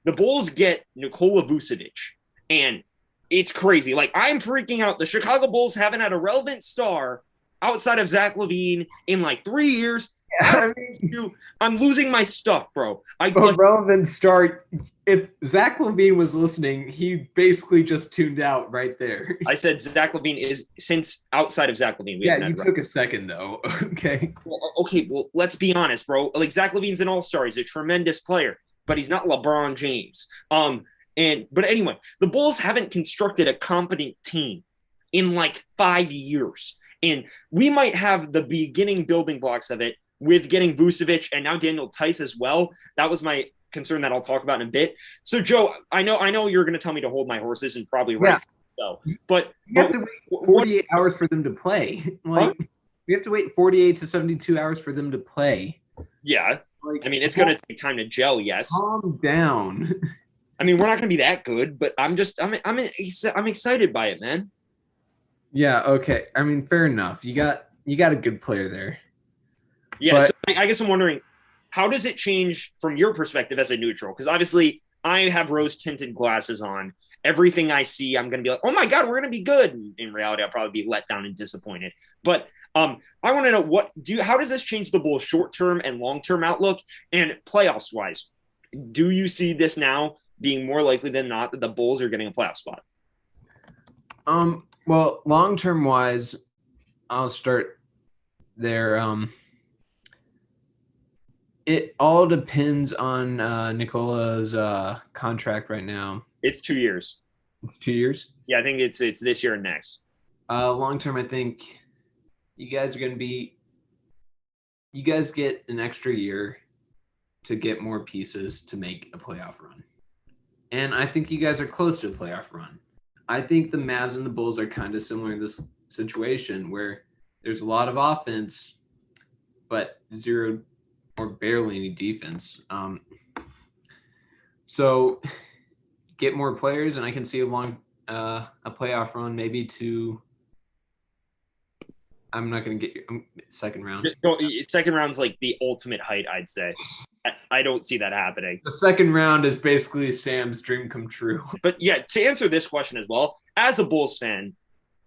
the Bulls get Nikola Vucevic, and it's crazy. Like, I'm freaking out. The Chicago Bulls haven't had a relevant star outside of Zach LaVine in like 3 years. I don't I mean, know. I'm losing my stuff, bro. I a like. relevant start. If Zach Levine was listening, he basically just tuned out right there. I said Zach LaVine is since outside of Zach LaVine, we Yeah, haven't you had. took a second though. Okay. Well, okay, well, let's be honest, bro. Like Zach LaVine's an all-star. He's a tremendous player, but he's not LeBron James. But anyway, the Bulls haven't constructed a competent team in like 5 years. And we might have the beginning building blocks of it with getting Vucevic and now Daniel Tice as well. That was my concern that I'll talk about in a bit. So Joe, I know you're gonna tell me to hold my horses and probably Yeah, right so. But you have but to wait what 48 hours for them to play. huh? Like you have to wait 48 to 72 hours for them to play. Yeah. I Like mean, it's going to take time to gel, yes. calm down. I mean, we're not going to be that good, but I'm excited by it, man. Yeah, okay. I mean, fair enough. You got a good player there. Yeah, so But I guess I'm wondering, how does it change from your perspective as a neutral? Because obviously, I have rose tinted glasses on. Everything I see, I'm going to be like, oh my God, we're going to be good. And in reality, I'll probably be let down and disappointed. But I want to know how does this change the Bulls short term and long term outlook and playoffs wise? Do you see this now being more likely than not that the Bulls are getting a playoff spot? well, long term wise, I'll start there. It all depends on Nicola's contract right now. It's 2 years. It's 2 years. Yeah, I think it's this year and next. Long term, I think you guys are going to be. You guys get an extra year to get more pieces to make a playoff run, and I think you guys are close to a playoff run. I think the Mavs and the Bulls are kind of similar in this situation where there's a lot of offense, but zero or barely any defense. So get more players, and I can see a playoff run maybe to. I'm not going to get you second round. Second round's like the ultimate height, I'd say. I don't see that happening. The second round is basically Sam's dream come true. But yeah, to answer this question as well, as a Bulls fan,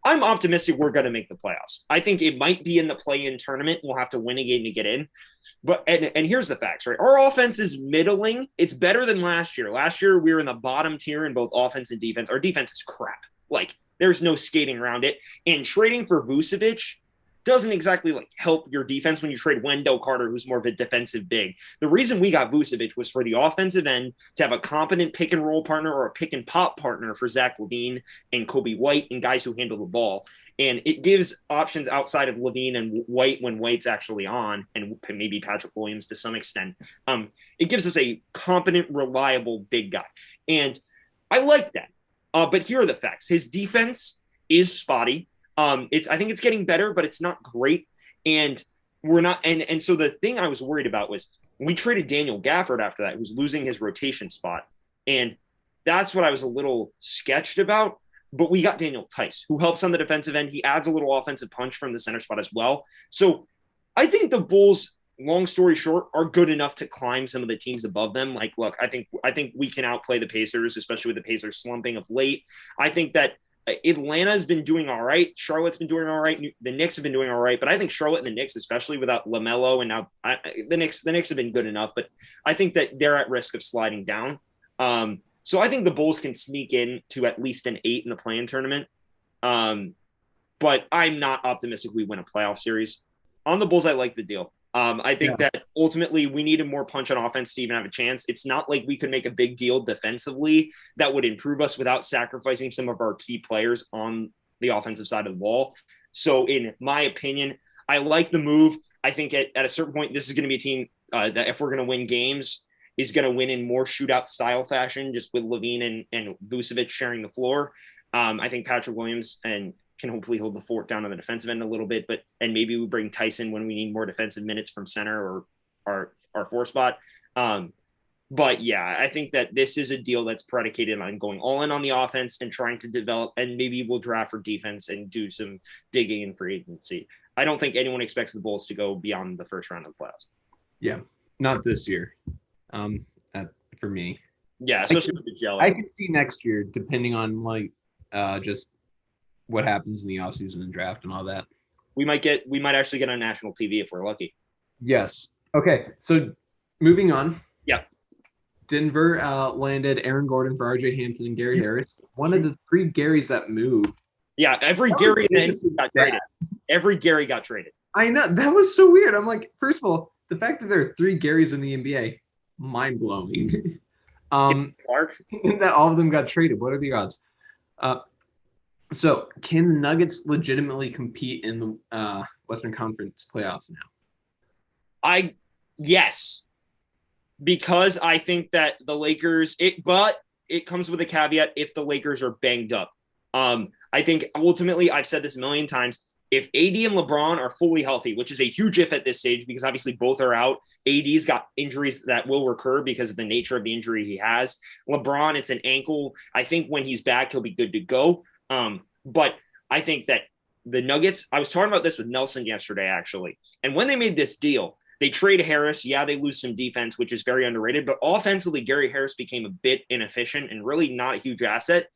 I'm optimistic we're going to make the playoffs. I think it might be in the play-in tournament. We'll have to win a game to get in. But and here's the facts, right? Our offense is middling. It's better than last year. Last year we were in the bottom tier in both offense and defense. Our defense is crap. Like there's no skating around it. And trading for Vucevic doesn't exactly like help your defense when you trade Wendell Carter, who's more of a defensive big. The reason we got Vucevic was for the offensive end to have a competent pick and roll partner or a pick and pop partner for Zach LaVine and Kobe White and guys who handle the ball. And it gives options outside of LaVine and White when White's actually on, and maybe Patrick Williams to some extent. It gives us a competent, reliable big guy. And I like that. But here are the facts. His defense is spotty. I think it's getting better, but it's not great. And we're not and so the thing I was worried about was we traded Daniel Gafford after that, who's losing his rotation spot. And that's what I was a little sketched about. But we got Daniel Tice, who helps on the defensive end. He adds a little offensive punch from the center spot as well. So I think the Bulls, long story short, are good enough to climb some of the teams above them. Like, look, I think we can outplay the Pacers, especially with the Pacers slumping of late. I think that Atlanta's been doing all right. Charlotte's been doing all right. The Knicks have been doing all right, but I think Charlotte and the Knicks, especially without LaMelo, and now the Knicks have been good enough, but I think that they're at risk of sliding down. So I think the Bulls can sneak in to at least an 8 in the play-in tournament. Um, but I'm not optimistic we win a playoff series. On the Bulls, I like the deal. I think Yeah. that ultimately we needed more punch on offense to even have a chance. It's not like we could make a big deal defensively that would improve us without sacrificing some of our key players on the offensive side of the ball. So, in my opinion, I like the move. I think at a certain point, this is going to be a team that if we're going to win games, is going to win in more shootout style fashion, just with LaVine and Vucevic sharing the floor. I think Patrick Williams and can hopefully hold the fort down on the defensive end a little bit, and maybe we bring Tyson when we need more defensive minutes from center or our four spot. But yeah, I think that this is a deal that's predicated on going all in on the offense and trying to develop, and maybe we'll draft for defense and do some digging in free agency. I don't think anyone expects the Bulls to go beyond the first round of the playoffs. Yeah. Not this year. For me. Yeah, I especially can, with the jelly. I can see next year, depending on like just what happens in the offseason and draft and all that. We might actually get on national TV if we're lucky. Yes. Okay. So moving on. Yeah. Denver landed Aaron Gordon for RJ Hampton and Gary You, Harris. One of the three Garys that moved. yeah, every That was Gary an in the interesting NBA got stat. traded. Every Gary got traded. I know that was so weird. I'm like, first of all, the fact that there are three Garys in the NBA, mind blowing. Clark. That all of them got traded. What are the odds? So can the Nuggets legitimately compete in the Western Conference playoffs now? Yes, because I think that the Lakers. But it comes with a caveat if the Lakers are banged up. I think ultimately, I've said this a million times. If AD and LeBron are fully healthy, which is a huge if at this stage because obviously both are out, AD's got injuries that will recur because of the nature of the injury he has. LeBron, it's an ankle. I think when he's back, he'll be good to go. But I think that the Nuggets, I was talking about this with Nelson yesterday, actually. And when they made this deal, they trade Harris. Yeah, they lose some defense, which is very underrated. But offensively, Gary Harris became a bit inefficient and really not a huge asset.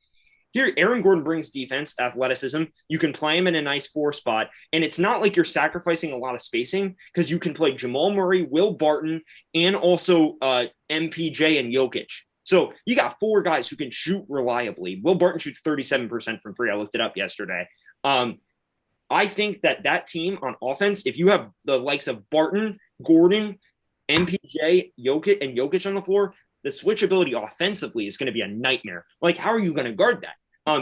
Here, Aaron Gordon brings defense, athleticism. You can play him in a nice 4 spot. And it's not like you're sacrificing a lot of spacing because you can play Jamal Murray, Will Barton, and also MPJ and Jokic. So you got 4 guys who can shoot reliably. Will Barton shoots 37% from 3. I looked it up yesterday. I think that team on offense, if you have the likes of Barton, Gordon, MPJ, Jokic on the floor, the switchability offensively is going to be a nightmare. Like, how are you going to guard that?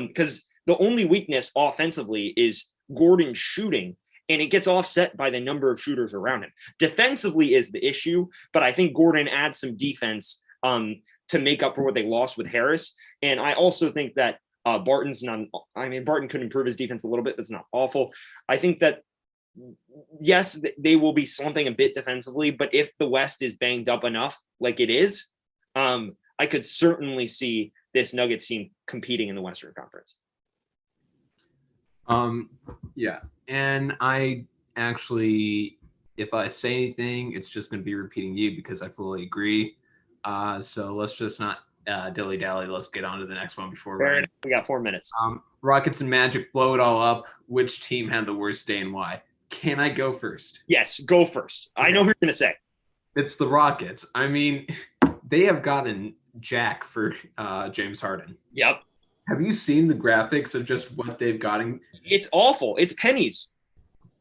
Because the only weakness offensively is Gordon shooting, and it gets offset by the number of shooters around him. Defensively is the issue, but I think Gordon adds some defense to make up for what they lost with Harris. And I also think that Barton could improve his defense a little bit. That's not awful. I think that, yes, they will be slumping a bit defensively, but if the West is banged up enough like it is, I could certainly see this Nuggets team competing in the Western Conference. Yeah. And I actually, if I say anything, it's just going to be repeating you because I fully agree. So let's just not dilly-dally. Let's get on to the next one before we got 4 minutes. Rockets and Magic blow it all up. Which team had the worst day and why? Can I go first? Yes, go first. Okay. I know who you're going to say. It's the Rockets. I mean, they have gotten Jack for James Harden. Yep. Have you seen the graphics of just what they've gotten? It's awful. It's pennies.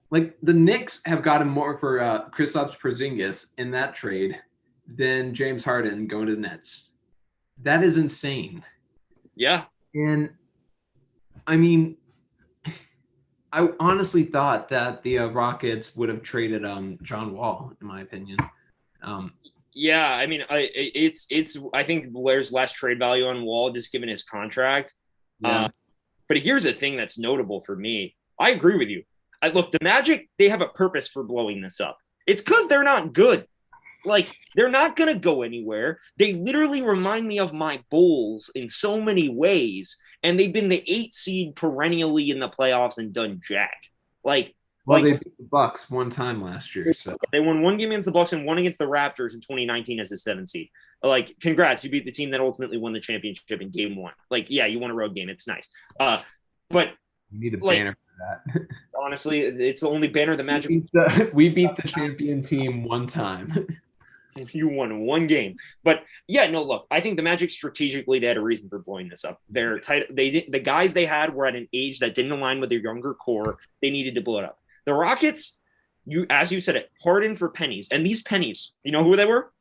Like the Knicks have gotten more for Kristaps Porzingis in that trade than James Harden going to the Nets. That is insane. Yeah. And I mean, I honestly thought that the Rockets would have traded John Wall, in my opinion. Yeah, I mean, I think there's less trade value on Wall just given his contract. Yeah. But here's a thing that's notable for me. I agree with you. Look, the Magic, they have a purpose for blowing this up. It's because they're not good. Like, they're not going to go anywhere. They literally remind me of my Bulls in so many ways, and they've been the 8 seed perennially in the playoffs and done jack. Well, they beat the Bucks one time last year. So they won 1 game against the Bucks and 1 against the Raptors in 2019 as a 7 seed. Like, congrats, you beat the team that ultimately won the championship in game 1. Like, yeah, you won a road game. It's nice. But you need a banner for that. Honestly, it's the only banner the Magic. We beat the champion team one time. You won 1 game. But yeah, no, look, I think the Magic strategically, they had a reason for blowing this up. They're tight. The guys they had were at an age that didn't align with their younger core. They needed to blow it up. The Rockets, as you said it, Harden for pennies. And these pennies, you know who they were?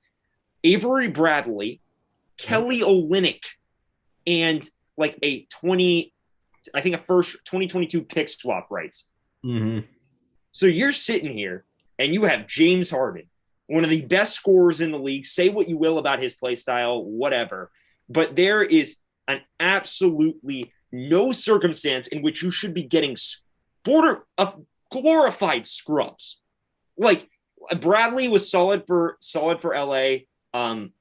Avery Bradley, Kelly Olynyk, and like a 2022 pick swap rights. Mm-hmm. So you're sitting here and you have James Harden, one of the best scorers in the league. Say what you will about his play style, whatever. But there is an absolutely no circumstance in which you should be getting glorified scrubs. Like, Bradley was solid for LA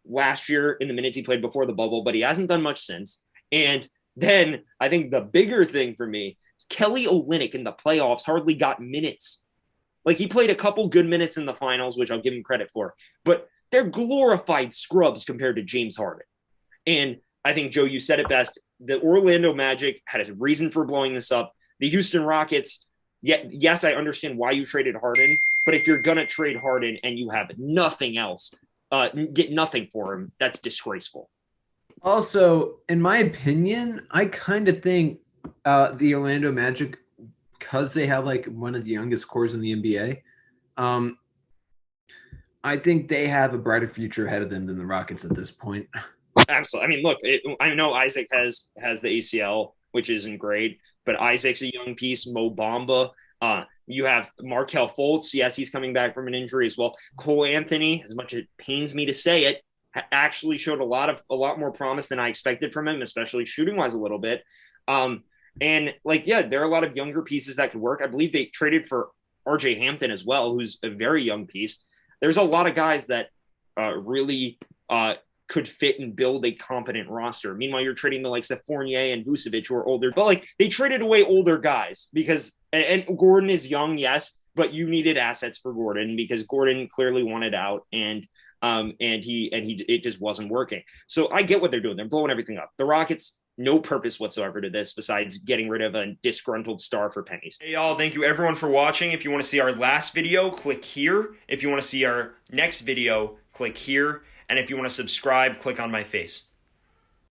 last year in the minutes he played before the bubble, but he hasn't done much since. And then I think the bigger thing for me is Kelly Olynyk in the playoffs hardly got minutes. Like, he played a couple good minutes in the finals, which I'll give him credit for, but they're glorified scrubs compared to James Harden. And I think, Joe, you said it best. The Orlando Magic had a reason for blowing this up. The Houston Rockets, yes, I understand why you traded Harden, but if you're going to trade Harden and you have nothing else, get nothing for him, that's disgraceful. Also, in my opinion, I kind of think the Orlando Magic, because they have like one of the youngest cores in the NBA, I think they have a brighter future ahead of them than the Rockets at this point. Absolutely. I mean, look, I know Isaac has the ACL, which isn't great, but Isaac's a young piece. Mo Bamba. You have Markelle Fultz. Yes, he's coming back from an injury as well. Cole Anthony, as much as it pains me to say it, actually showed a lot more promise than I expected from him, especially shooting wise a little bit. And like, yeah, there are a lot of younger pieces that could work. I believe they traded for RJ Hampton as well, who's a very young piece. There's a lot of guys that really could fit and build a competent roster. Meanwhile, you're trading the likes of Fournier and Vucevic, who are older, but like they traded away older guys because, and Gordon is young, yes, but you needed assets for Gordon because Gordon clearly wanted out, and it just wasn't working. So I get what they're doing. They're blowing everything up. The Rockets, no purpose whatsoever to this besides getting rid of a disgruntled star for pennies. Hey y'all, thank you everyone for watching. If you want to see our last video, click here. If you want to see our next video, click here. And if you want to subscribe, click on my face.